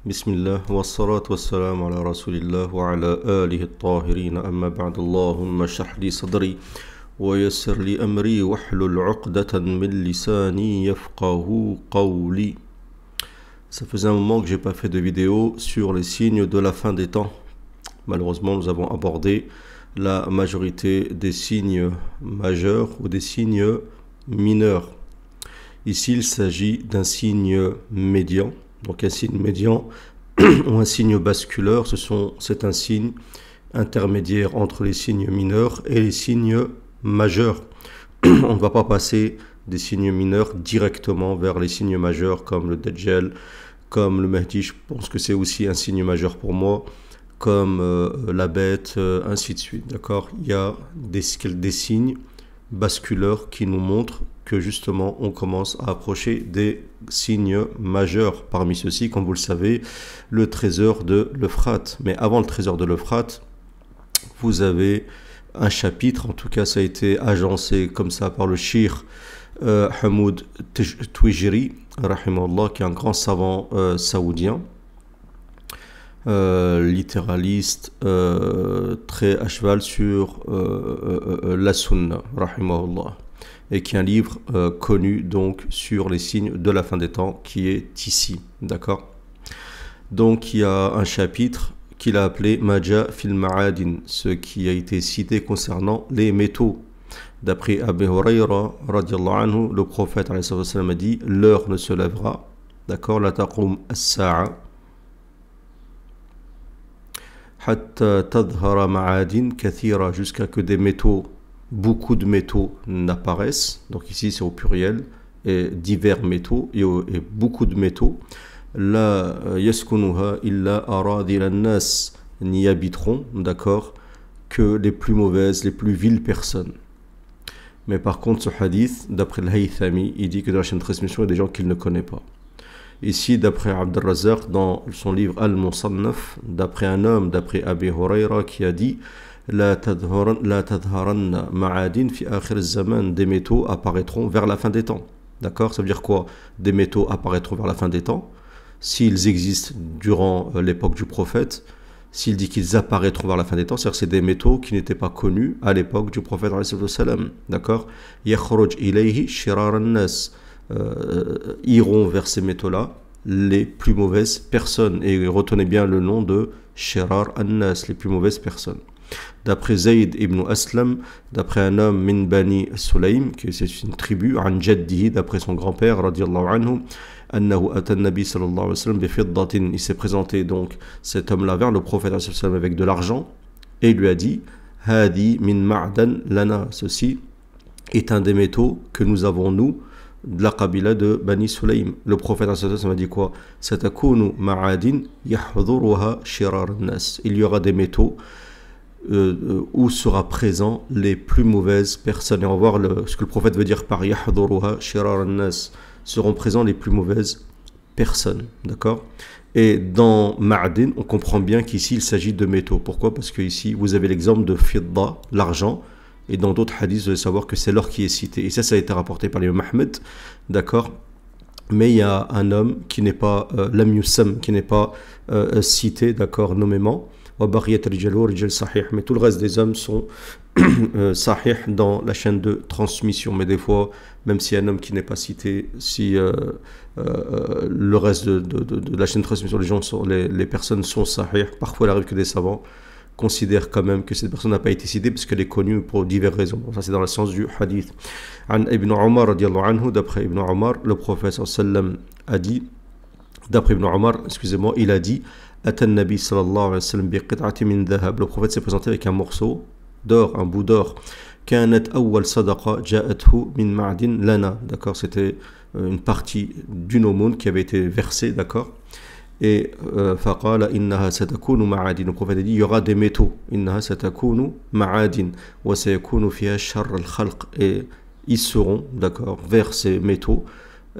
بسم الله والصلاة والسلام على رسول الله وعلى آله الطاهرين أما بعد اللهم اشرح لي صدري ويسر لي أمري واحلل عقدة من لساني يفقه قولي. Ça faisait un moment que j'ai pas fait de vidéo sur les signes de la fin des temps. Malheureusement, nous avons abordé la majorité des signes majeurs ou des signes mineurs. Ici, il s'agit d'un signe médian. Donc un signe médian ou un signe basculeur, c'est un signe intermédiaire entre les signes mineurs et les signes majeurs. On ne va pas passer des signes mineurs directement vers les signes majeurs comme le Dajjal, comme le Mahdi, je pense que c'est aussi un signe majeur pour moi, comme la bête, ainsi de suite. D'accord ? Il y a des signes basculeurs qui nous montrent que justement on commence à approcher des signes majeurs. Parmi ceux-ci, comme vous le savez, le trésor de l'Euphrate. Mais avant le trésor de l'Euphrate, vous avez un chapitre, en tout cas ça a été agencé comme ça par le Cheikh Hamoud Twijri, rahimahullah, qui est un grand savant saoudien, littéraliste, très à cheval sur la sunna, rahimahullah, et qui est un livre connu donc sur les signes de la fin des temps qui est ici, d'accord. Donc il y a un chapitre qu'il a appelé Maja fil Ma'adin, ce qui a été cité concernant les métaux. D'après Abu Hurayra radiallahu anhu, le prophète alayhi sallam a dit l'heure ne se lèvera, d'accord, la taqum as-sa'a hatta tadhara ma'adin kathira, jusqu'à que des métaux, beaucoup de métaux n'apparaissent. Donc ici c'est au pluriel, et divers métaux et beaucoup de métaux. La yaskunuha illa aradil an-nas, n'y habiteront, d'accord, que les plus mauvaises, les plus viles personnes. Mais par contre ce hadith, d'après al-Haythami, il dit que dans la chaîne de transmission il y a des gens qu'il ne connaît pas. Ici, d'après Abd al-Razzaq, dans son livre Al-Musannaf, d'après un homme, d'après Abi Hurayra, qui a dit La tadharanna ma'adin fi akhir zaman, des métaux apparaîtront vers la fin des temps. D'accord ? Ça veut dire quoi ? Des métaux apparaîtront vers la fin des temps. S'ils existent durant l'époque du prophète, s'il dit qu'ils apparaîtront vers la fin des temps, c'est-à-dire que c'est des métaux qui n'étaient pas connus à l'époque du prophète. D'accord ? Yakhruj ilayhi shirar an-nas, iront vers ces métaux-là les plus mauvaises personnes. Et retenez bien le nom de Shirar an-Nas, les plus mauvaises personnes. D'après Zayd ibn Aslam, d'après un homme min Bani Sulaym, qui c'est une tribu, an Jaddihi, d'après son grand-père, radiallahu anhu, annahu atan nabi sallallahu alayhi wa sallam bi fiddatin, il s'est présenté donc cet homme-là vers le prophète sallallahu alayhi wa sallam avec de l'argent, et il lui a dit hadi min ma'dan lana, ceci est un des métaux que nous avons nous de la qabila de Bani Sulaym. Le prophète m'a dit quoi? Satakunu ma'adin yahdhuruha shirar an-nas. Il y aura des métaux où sera présent les plus mauvaises personnes. Et on va voir ce que le prophète veut dire par yahdhuruha shirar an-nas. Seront présents les plus mauvaises personnes. D'accord? Et dans ma'adin, on comprend bien qu'ici il s'agit de métaux. Pourquoi? Parce que ici vous avez l'exemple de fidda, l'argent. Et dans d'autres hadiths, vous allez savoir que c'est l'or qui est cité. Et ça a été rapporté par l'imam Ahmed, d'accord. Mais il y a un homme qui n'est pas lam yussam, qui n'est pas cité, d'accord, nommément. Mais tout le reste des hommes sont sahih dans la chaîne de transmission. Mais des fois, même s'il y a un homme qui n'est pas cité, si le reste de la chaîne de transmission, les personnes sont sahih, parfois il arrive que des savants considère quand même que cette personne n'a pas été citée parce qu'elle est connue pour diverses raisons. Ça c'est dans le sens du hadith. An Ibn Umar radiallahu anhu, d'après Ibn Umar, le prophète sallam a dit, d'après Ibn Umar, excusez-moi, il a dit Atan Nabi sallallahu alayhi wa sallam bi qit'ati min dhahab. Le prophète s'est présenté avec un morceau d'or, un bout d'or. Kanat awwal sadaqa ja'athu min ma'din lana. D'accord, c'était une partie d'une aumône qui avait été versée, d'accord. Et faqala innaha satakunu ma'adin. Le prophète a dit il y aura des métaux. Innaha satakunu ma'adin wa sayakunu fiha sharr al-khalq. Et ils seront, d'accord, vers ces métaux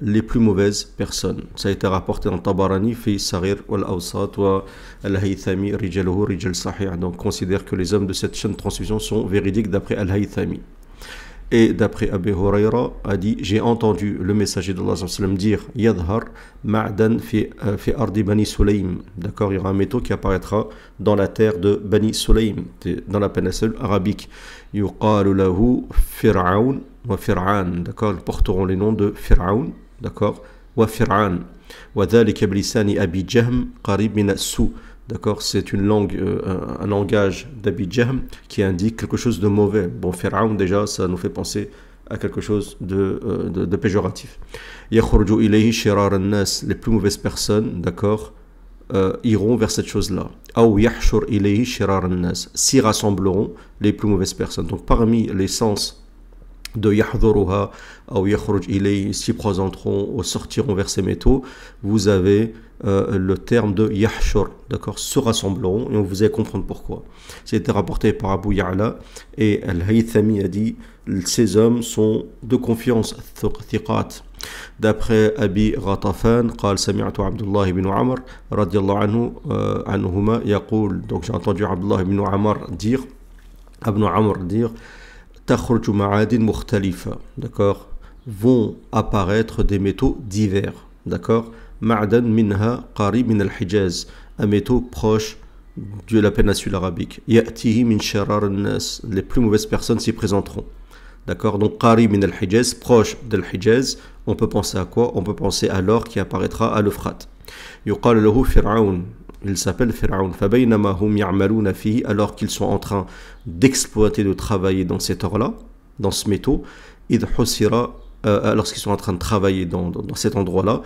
les plus mauvaises personnes. Ça a été rapporté dans Tabarani fi Saghir wal Awsat wa al-Haythami rijaluhu rijal sahih. Donc considère que les hommes de cette chaîne de transmission sont véridiques d'après al-Haythami. Et d'après Abu Huraira a dit, j'ai entendu le messager d'Allah dire Yadhar ma'dan fi ardi Bani Sulaym. D'accord, il y aura un métaux qui apparaîtra dans la terre de Bani Sulaym, dans la péninsule arabique. Yuqalu lahu Fir'aun wa Fir'an. D'accord, ils porteront les noms de Fir'aun, d'accord, wa Fir'an. Wa dhalika bilisani Abi Jahm qarib min as-su. D'accord, c'est une langue, un langage d'Abi Jahm qui indique quelque chose de mauvais. Bon, Fir'aun déjà, ça nous fait penser à quelque chose de péjoratif. Yakhruju ilayhi shirar an-nas, les plus mauvaises personnes, d'accord, iront vers cette chose-là. Aw yahshur ilayhi shirar an-nas, s'y rassembleront les plus mauvaises personnes. Donc parmi les sens de yahdhuruha ou yakhruj ilayhi, s'y présenteront ou sortiront vers ces métaux, vous avez le terme de yahshur, d'accord, se rassembleront, et on vous allez comprendre pourquoi. C'était rapporté par Abu Ya'la, et Al-Haythami a dit, ces hommes sont de confiance, thiqat. D'après Abi Ghatafan, قال سمعت عبد الله بن عمر رضي الله عنه عنهما يقول, donc j'ai entendu Abdullah ibn Amr dire, تخرج معادن مختلفة, d'accord, vont apparaître des métaux divers, d'accord. Ma'dan minha qarib min al-Hijaz, un métaux proche de la péninsule arabique. Ya'tihi min sharar an-nas, les plus mauvaises personnes s'y présenteront. D'accord, donc qarib min al-Hijaz, proche de l'Hijaz, on peut penser à quoi? On peut penser à l'or qui apparaîtra à l'Euphrate. Yuqal lahu Fir'aun, il s'appelle Fir'aun. Fabaynama hum ya'maluna fihi, alors qu'ils sont en train d'exploiter, de travailler dans cet or-là, dans ce métaux, id husira, lorsqu'ils sont en train de travailler dans cet endroit-là,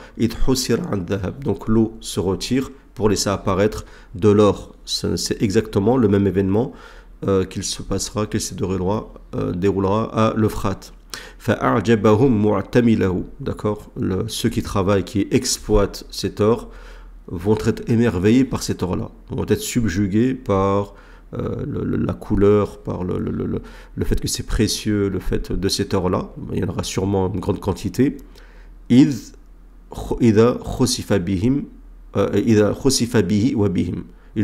donc l'eau se retire pour laisser apparaître de l'or. C'est exactement le même événement qu'il se déroulera à l'Euphrate. D'accord, ceux qui travaillent, qui exploitent cet or, vont être émerveillés par cet or-là, vont être subjugués par la couleur, par le fait que c'est précieux, le fait de cet or-là. Il y en aura sûrement une grande quantité. Ils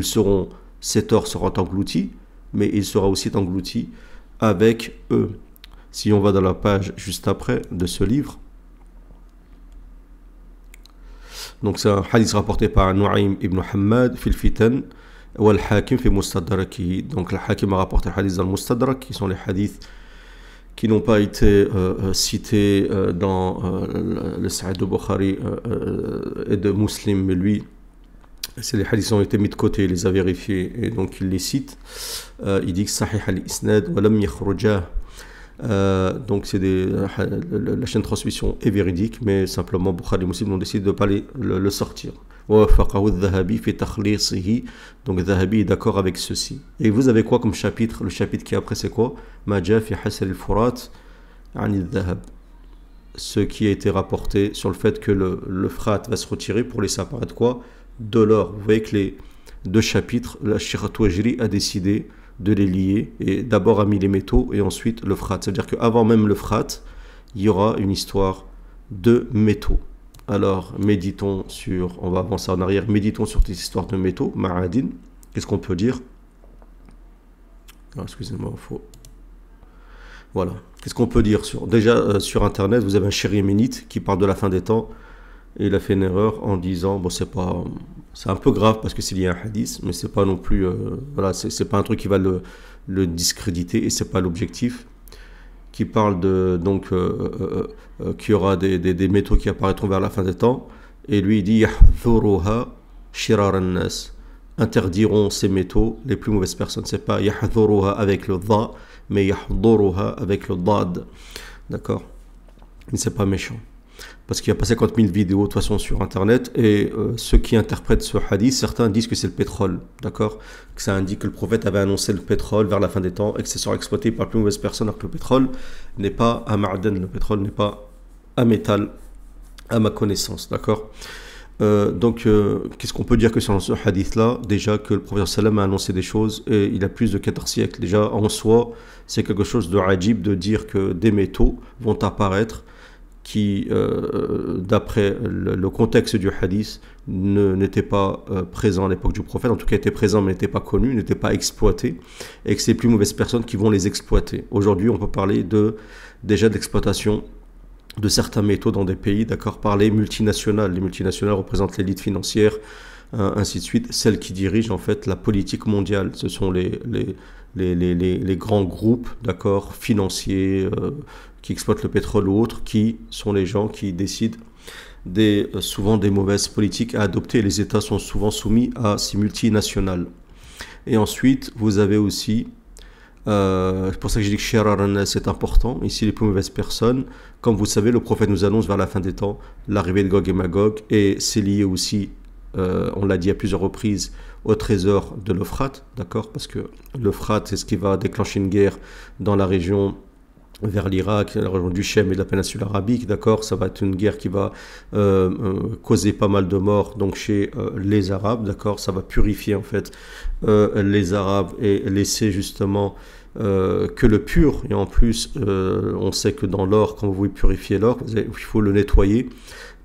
seront, cet or sera englouti, mais il sera aussi englouti avec eux. Si on va dans la page juste après de ce livre, donc c'est un hadith rapporté par Nu'aym ibn Hammad fil Fitan ou al-Hakim fi Mustadraki. Donc le Hakim a rapporté le hadith dans le Mustadrak, qui sont les hadiths qui n'ont pas été cités dans le Sahih de Bukhari et de Muslim, mais lui, c'est les hadiths qui ont été mis de côté, il les a vérifiés et donc il les cite. Il dit que Sahih al-Isnad wa lam yakhrujah. Donc c'est la chaîne de transmission est véridique, mais simplement Bukhari et Muslim ont décidé de ne pas le sortir. Donc Dhahabi est d'accord avec ceci. Et vous avez quoi comme chapitre? Le chapitre qui est après, c'est quoi? Maja fi hasr al-furat an al-dhahab, ce qui a été rapporté sur le fait que le frat va se retirer pour laisser apparaître quoi? De l'or. Vous voyez que les deux chapitres, la Sheikh Touajri a décidé de les lier, et d'abord a mis les métaux et ensuite le frat. C'est-à-dire qu'avant même le frat, il y aura une histoire de métaux. Alors méditons sur, on va avancer en arrière, méditons sur cette histoire de métaux, ma'adin. Qu'est-ce qu'on peut dire? Excusez-moi, voilà. Qu'est-ce qu'on peut dire sur... Déjà sur internet, vous avez un chéri yéménite qui parle de la fin des temps, et il a fait une erreur en disant, bon, c'est un peu grave parce que c'est lié à un hadith, mais c'est pas non plus, voilà, c'est pas un truc qui va le discréditer, et c'est pas l'objectif. Qui parle de, donc, qu'il y aura des métaux qui apparaîtront vers la fin des temps, et lui il dit yahdhuruha shirar an-nas, interdiront ces métaux les plus mauvaises personnes. C'est pas yahdhuruha avec le dha, mais yahdhuruha avec le dad, d'accord, mais c'est pas méchant. Parce qu'il y a pas 50 000 vidéos de toute façon sur internet, et ceux qui interprètent ce hadith, certains disent que c'est le pétrole, d'accord, que ça indique que le prophète avait annoncé le pétrole vers la fin des temps et que ça sera exploité par les plus mauvaises personnes, alors que le pétrole n'est pas un ma'dan, le pétrole n'est pas un métal à ma connaissance, d'accord. Donc qu'est-ce qu'on peut dire que sur ce hadith là? Déjà que le prophète sallam a annoncé des choses, et il a plus de 14 siècles. Déjà en soi c'est quelque chose de ajib de dire que des métaux vont apparaître qui, d'après le contexte du hadith, n'était pas présent à l'époque du prophète, en tout cas était présent mais n'était pas connu, n'était pas exploité, et que c'est les plus mauvaises personnes qui vont les exploiter. Aujourd'hui, on peut parler déjà d'exploitation de certains métaux dans des pays, d'accord, par les multinationales. Les multinationales représentent l'élite financière, ainsi de suite, celles qui dirigent en fait la politique mondiale. Ce sont les grands groupes, d'accord, financiers, qui exploitent le pétrole ou autres, qui sont les gens qui décident souvent des mauvaises politiques à adopter. Les États sont souvent soumis à ces multinationales. Et ensuite, vous avez aussi, c'est pour ça que j'ai dit que Shirar an-Nas c'est important, ici les plus mauvaises personnes. Comme vous savez, le prophète nous annonce vers la fin des temps l'arrivée de Gog et Magog, et c'est lié aussi, on l'a dit à plusieurs reprises, au trésor de l'Euphrate, d'accord, parce que l'Euphrate, c'est ce qui va déclencher une guerre dans la région vers l'Irak, la région du Chem et de la péninsule arabique, d'accord, ça va être une guerre qui va causer pas mal de morts donc chez les Arabes, d'accord, ça va purifier en fait les Arabes et laisser justement que le pur, et en plus on sait que dans l'or, quand vous voulez purifier l'or, il faut le nettoyer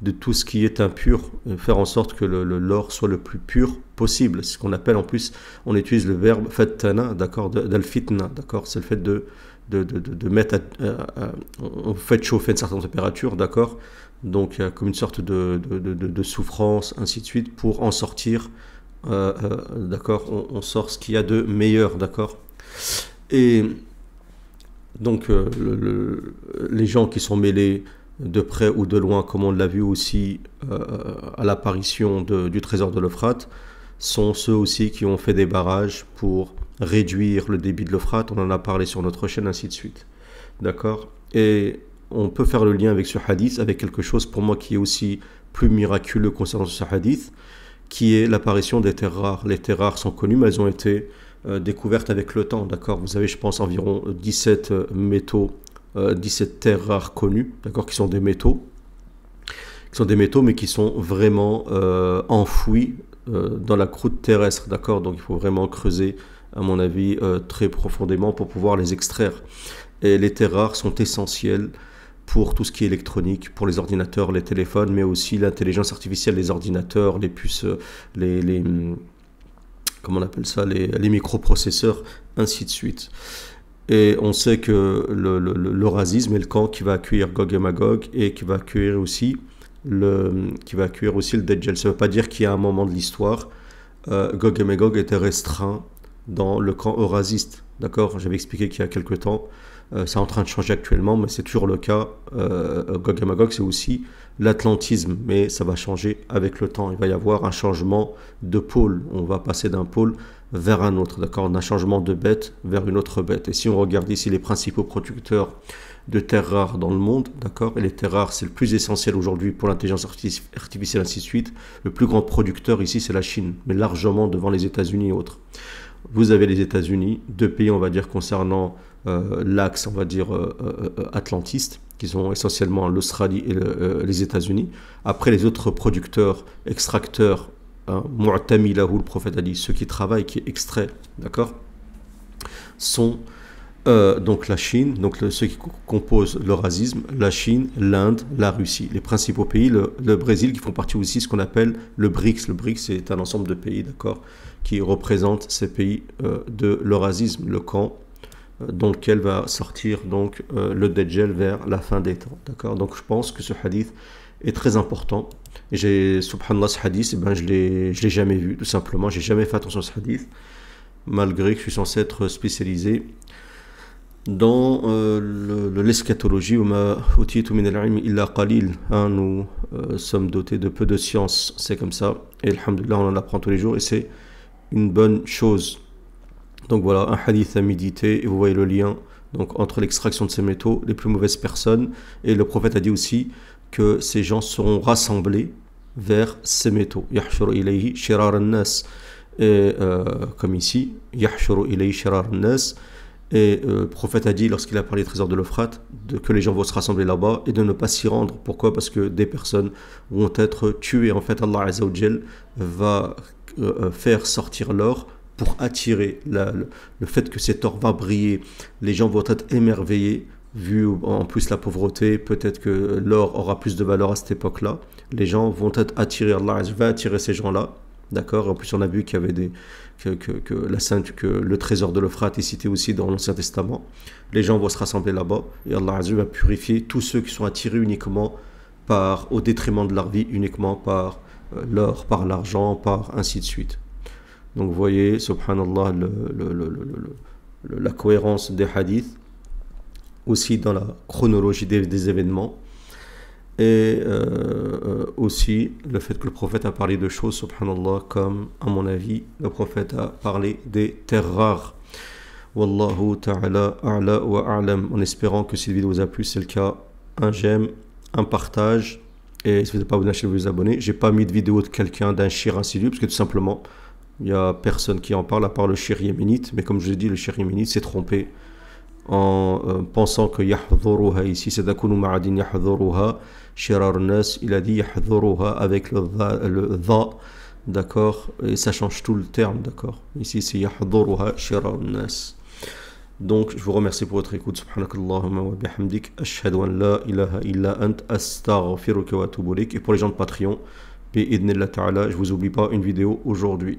de tout ce qui est impur, faire en sorte que l'or soit le plus pur possible. C'est ce qu'on appelle, en plus, on utilise le verbe fattana, d'accord, d'al-fitna, d'accord, c'est le fait de mettre, on fait chauffer une certaine température, d'accord, donc comme une sorte de souffrance, ainsi de suite, pour en sortir, d'accord, on sort ce qu'il y a de meilleur, d'accord. Et donc les gens qui sont mêlés de près ou de loin, comme on l'a vu aussi à l'apparition du trésor de l'Euphrate, sont ceux aussi qui ont fait des barrages pour réduire le débit de l'Euphrate. On en a parlé sur notre chaîne, ainsi de suite. D'accord? Et on peut faire le lien avec ce hadith, avec quelque chose pour moi qui est aussi plus miraculeux concernant ce hadith, qui est l'apparition des terres rares. Les terres rares sont connues, mais elles ont été découvertes avec le temps. D'accord? Vous avez, je pense, environ 17 métaux, 17 terres rares connues, d'accord, qui sont des métaux, mais qui sont vraiment enfouis dans la croûte terrestre, d'accord. Donc il faut vraiment creuser, à mon avis, très profondément pour pouvoir les extraire. Et les terres rares sont essentielles pour tout ce qui est électronique, pour les ordinateurs, les téléphones, mais aussi l'intelligence artificielle des ordinateurs, les puces, comment on appelle ça, les microprocesseurs, ainsi de suite. Et on sait que l'Eurasisme est le camp qui va accueillir Gog et Magog et qui va accueillir aussi le Dajjal. Ça ne veut pas dire qu'il y a un moment de l'histoire, Gog et Magog étaient restreints dans le camp eurasiste. D'accord, j'avais expliqué qu'il y a quelque temps, c'est en train de changer actuellement, mais c'est toujours le cas. Gog et Magog, c'est aussi l'atlantisme, mais ça va changer avec le temps. Il va y avoir un changement de pôle. On va passer d'un pôle vers un autre, d'accord, d'un changement de bête vers une autre bête. Et si on regarde ici les principaux producteurs de terres rares dans le monde, d'accord, et les terres rares, c'est le plus essentiel aujourd'hui pour l'intelligence artificielle, ainsi de suite. Le plus grand producteur ici, c'est la Chine, mais largement devant les États-Unis et autres. Vous avez les États-Unis, deux pays, on va dire, concernant l'axe, on va dire, atlantiste, qui sont essentiellement l'Australie et les États-Unis. Après, les autres producteurs, extracteurs, mu'tamilahu, le prophète a dit, ceux qui travaillent, qui extraient, d'accord, sont donc la Chine, donc ceux qui composent l'Eurasisme, la Chine, l'Inde, la Russie. Les principaux pays, le Brésil, qui font partie aussi de ce qu'on appelle le BRICS. Le BRICS, c'est un ensemble de pays, d'accord, qui représentent ces pays de l'Eurasisme, le camp dans lequel va sortir donc le Dajjal vers la fin des temps, d'accord. Donc je pense que ce hadith est très important. Et subhanallah, ce hadith, je l'ai jamais vu, tout simplement. J'ai jamais fait attention à ce hadith, malgré que je suis censé être spécialisé dans l'eschatologie. Nous sommes dotés de peu de science, c'est comme ça, et alhamdoulilah, on en apprend tous les jours, et c'est une bonne chose. Donc voilà, un hadith à méditer, et vous voyez le lien donc entre l'extraction de ces métaux, les plus mauvaises personnes, et le prophète a dit aussi que ces gens seront rassemblés vers ces métaux. Yahshuru ilayhi shirar an-nas, et comme ici, Yahshuru ilayhi shirar an-nas. Et le prophète a dit, lorsqu'il a parlé des trésors de l'Euphrate, que les gens vont se rassembler là-bas et de ne pas s'y rendre. Pourquoi? Parce que des personnes vont être tuées. En fait, Allah Azza wa Jal va faire sortir l'or pour attirer le fait que cet or va briller. Les gens vont être émerveillés vu en plus la pauvreté, peut-être que l'or aura plus de valeur à cette époque-là. Les gens vont être attirés, Allah va attirer ces gens-là. D'accord. En plus, on a vu qu'il y avait que le trésor de l'Euphrate est cité aussi dans l'Ancien Testament. Les gens vont se rassembler là-bas et Allah va purifier tous ceux qui sont attirés uniquement au détriment de leur vie, uniquement par l'or, par l'argent, par ainsi de suite. Donc vous voyez, subhanallah, la cohérence des hadiths, aussi dans la chronologie des événements, et aussi le fait que le prophète a parlé de choses, subhanallah, comme, à mon avis, le prophète a parlé des terres rares. Wallahu ta'ala a'la wa a'lam. En espérant que cette vidéo vous a plu, c'est le cas, un j'aime, un partage, et si vous n'êtes pas abonné, vous abonner. J'ai pas mis de vidéo de quelqu'un, d'un shir insidieux, parce que tout simplement, il n'y a personne qui en parle à part le shir yéménite, mais comme je l'ai dit, le shir yéménite s'est trompé en pensant que yahdhuruha ici c'est dakunu ma'adin yahdhuruha shirar nas, il a dit yahdhuruha avec le dha, d'accord, et ça change tout le terme, d'accord, ici c'est yahdhuruha shirar nas. Donc je vous remercie pour votre écoute. Subhanakallahumma wa bihamdik ashhadu an la ilaha illa ant astaghfiruka wa atubu ilaik. Et pour les gens de Patreon, bi'idhnillah ta'ala, je vous oublie pas une vidéo aujourd'hui.